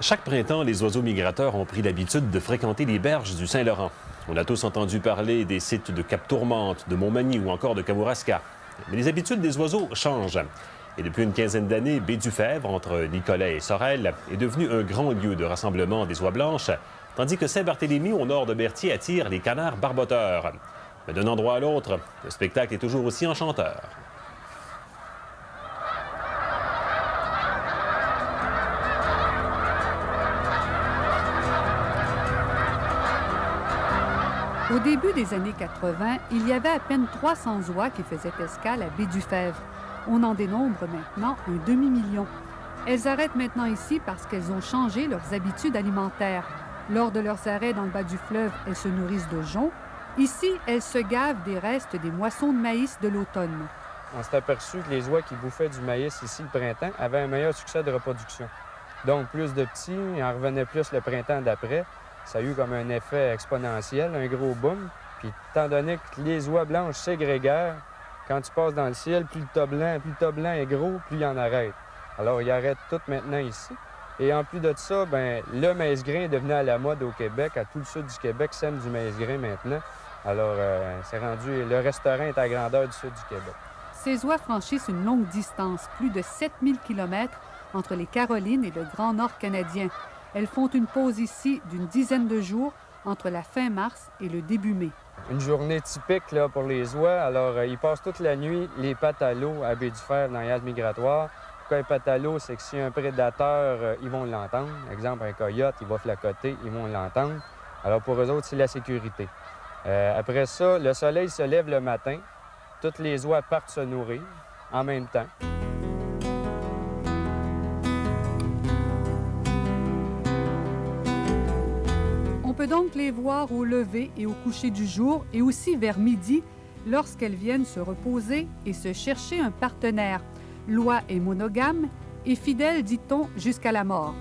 Chaque printemps, les oiseaux migrateurs ont pris l'habitude de fréquenter les berges du Saint-Laurent. On a tous entendu parler des sites de Cap-Tourmente, de Montmagny ou encore de Kamouraska. Mais les habitudes des oiseaux changent. Et depuis une quinzaine d'années, Baie-du-Fèvre, entre Nicolet et Sorel, est devenu un grand lieu de rassemblement des oies blanches, tandis que Saint-Barthélemy, au nord de Berthier, attire les canards barboteurs. Mais d'un endroit à l'autre, le spectacle est toujours aussi enchanteur. Au début des années 80, il y avait à peine 300 oies qui faisaient escale à Baie-du-Fèvre. On en dénombre maintenant un demi-million. Elles arrêtent maintenant ici parce qu'elles ont changé leurs habitudes alimentaires. Lors de leurs arrêts dans le bas du fleuve, elles se nourrissent de joncs. Ici, elles se gavent des restes des moissons de maïs de l'automne. On s'est aperçu que les oies qui bouffaient du maïs ici le printemps avaient un meilleur succès de reproduction. Donc, plus de petits, il en revenait plus le printemps d'après. Ça a eu comme un effet exponentiel, un gros boom. Puis, étant donné que les oies blanches ségrégèrent, quand tu passes dans le ciel, plus le tas blanc est gros, plus il en arrête. Alors, ils arrêtent tout maintenant ici. Et en plus de ça, bien, le maïs grain est devenu à la mode au Québec. À tout le sud du Québec sème du maïs grain maintenant. Alors, c'est rendu... Le restaurant est à la grandeur du sud du Québec. Ces oies franchissent une longue distance, plus de 7000 km entre les Carolines et le Grand Nord canadien. Elles font une pause ici d'une dizaine de jours entre la fin mars et le début mai. Une journée typique là, pour les oies. Alors, ils passent toute la nuit les pattes à l'eau à Baie-du-Fèvre dans les haltes migratoires. Pourquoi les pattes à l'eau? C'est que si un prédateur, ils vont l'entendre. Exemple, un coyote, il va flacoter, ils vont l'entendre. Alors, pour eux autres, c'est la sécurité. Après ça, le soleil se lève le matin. Toutes les oies partent se nourrir en même temps. On peut donc les voir au lever et au coucher du jour et aussi vers midi lorsqu'elles viennent se reposer et se chercher un partenaire. L'oie est monogame et fidèle, dit-on, jusqu'à la mort.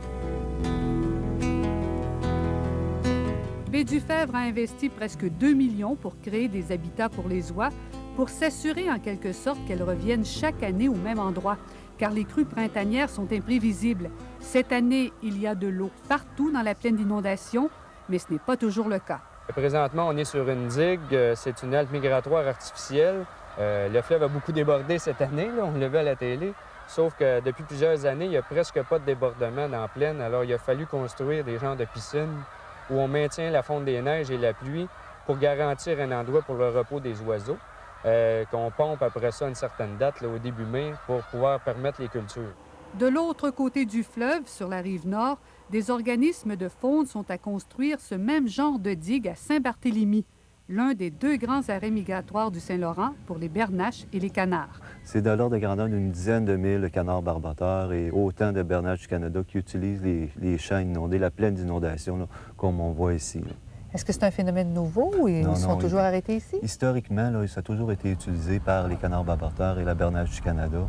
Baie-du-Fèvre a investi presque 2 millions pour créer des habitats pour les oies, pour s'assurer en quelque sorte qu'elles reviennent chaque année au même endroit, car les crues printanières sont imprévisibles. Cette année, il y a de l'eau partout dans la plaine d'inondation, mais ce n'est pas toujours le cas. Présentement, on est sur une digue. C'est une halte migratoire artificielle. Le fleuve a beaucoup débordé cette année, là, on le voit à la télé. Sauf que depuis plusieurs années, il n'y a presque pas de débordement dans la plaine. Alors, il a fallu construire des genres de piscines où on maintient la fonte des neiges et la pluie pour garantir un endroit pour le repos des oiseaux, qu'on pompe après ça à une certaine date, là, au début mai, pour pouvoir permettre les cultures. De l'autre côté du fleuve, sur la rive nord, des organismes de faune sont à construire ce même genre de digue à Saint-Barthélemy, l'un des deux grands arrêts migratoires du Saint-Laurent pour les bernaches et les canards. C'est de l'ordre de grandeur d'une dizaine de mille canards barboteurs et autant de bernaches du Canada qui utilisent les champs inondés, la plaine d'inondation, là, comme on voit ici, là. Est-ce que c'est un phénomène nouveau ou ils sont toujours arrêtés ici? Historiquement, là, ça a toujours été utilisé par les canards barboteurs et la bernache du Canada.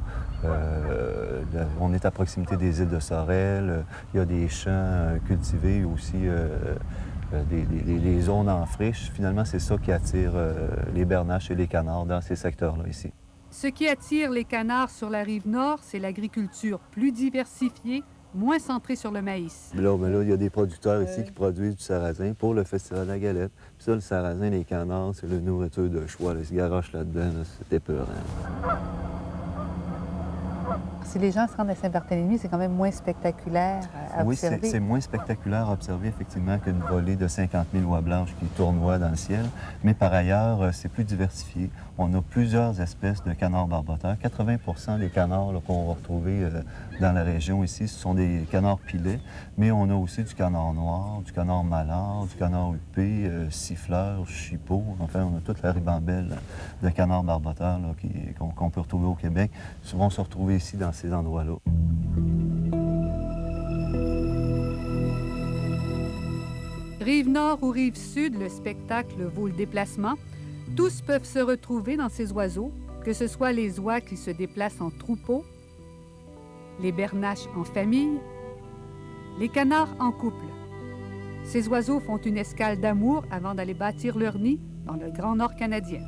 On est à proximité des îles de Sorel. Il y a des champs cultivés aussi, des zones en friche. Finalement, c'est ça qui attire les bernaches et les canards dans ces secteurs-là ici. Ce qui attire les canards sur la rive nord, c'est l'agriculture plus diversifiée, moins centré sur le maïs. Là, il y a des producteurs ici qui produisent du sarrasin pour le Festival de la Galette. Puis ça, le sarrasin, les canards, c'est la nourriture de choix. Là. Ils se garochent là-dedans, là, c'est épeurant. Si les gens se rendent à Saint-Barthélemy, c'est quand même moins spectaculaire à observer. Oui, c'est moins spectaculaire à observer, effectivement, qu'une volée de 50 000 oies blanches qui tournoient dans le ciel. Mais par ailleurs, c'est plus diversifié. On a plusieurs espèces de canards barboteurs. 80 des canards qu'on va retrouver dans la région ici, ce sont des canards pilets. Mais on a aussi du canard noir, du canard mallard, du canard huppé, siffleur, chipot. Enfin, on a toute la ribambelle de canards barboteurs qu'on peut retrouver au Québec. Souvent, on se retrouve ici dans ces endroits-là. Rive nord ou rive sud, le spectacle vaut le déplacement. Tous peuvent se retrouver dans ces oiseaux, que ce soit les oies qui se déplacent en troupeau, les bernaches en famille, les canards en couple. Ces oiseaux font une escale d'amour avant d'aller bâtir leur nid dans le Grand Nord canadien.